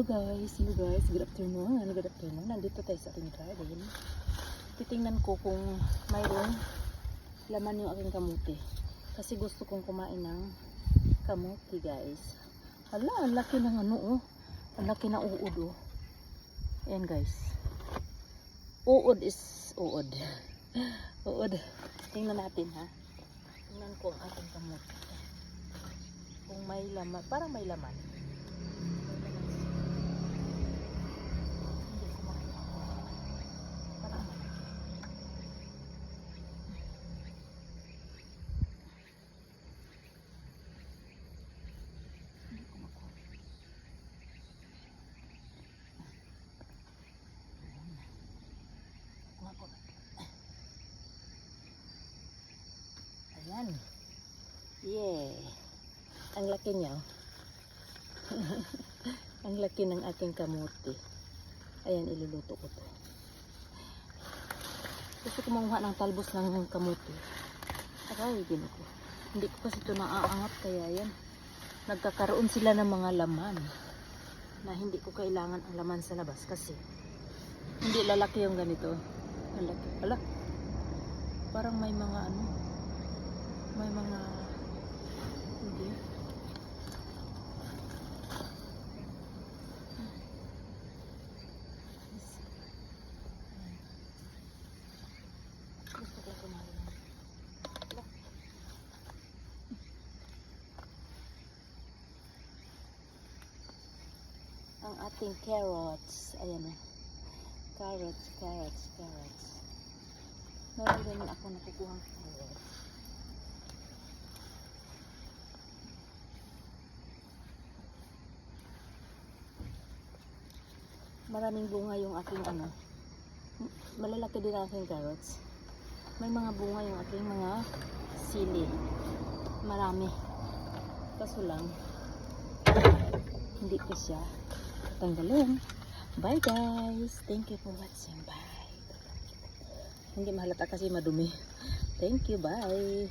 Hello guys, good afternoon. Nandito tayo sa ating garden. Titingnan ko kung mayroong laman yung aking kamuti. Kasi gusto kong kumain ng kamuti guys. Hala, ang laki ng ano oh. Ang laki ng uod oh. Ayan guys. Uod is uod. Uod. Tingnan natin ha. Tingnan ko ang ating kamuti. Kung may laman, parang may laman. Ayan. Yeah. Ang laki niya. Ang laki ng ating kamuti. Ayan, iluluto ko to. Gusto ko manguha ng talbos ng kamuti. Aray, din ko. Hindi ko kasi ito naaangat kaya yan. Nagkakaroon sila ng mga laman na hindi ko kailangan ang laman sa labas kasi hindi lalaki yung ganito. Lalaki. Hala. Parang may mga ano. May mga hindi. Gusto ko kumain. Ang ating carrots. Ayan o. Carrots. Meron din ako nakukuha ng carrots. Maraming bunga yung aking ano. Malalaki din ang aking carrots. May mga bunga yung aking mga sili. Marami. Kaso lang, hindi ko siya tanggalin. Bye guys. Thank you for watching. Bye. Hindi mahalata kasi madumi. Thank you. Bye.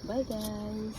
Bye guys.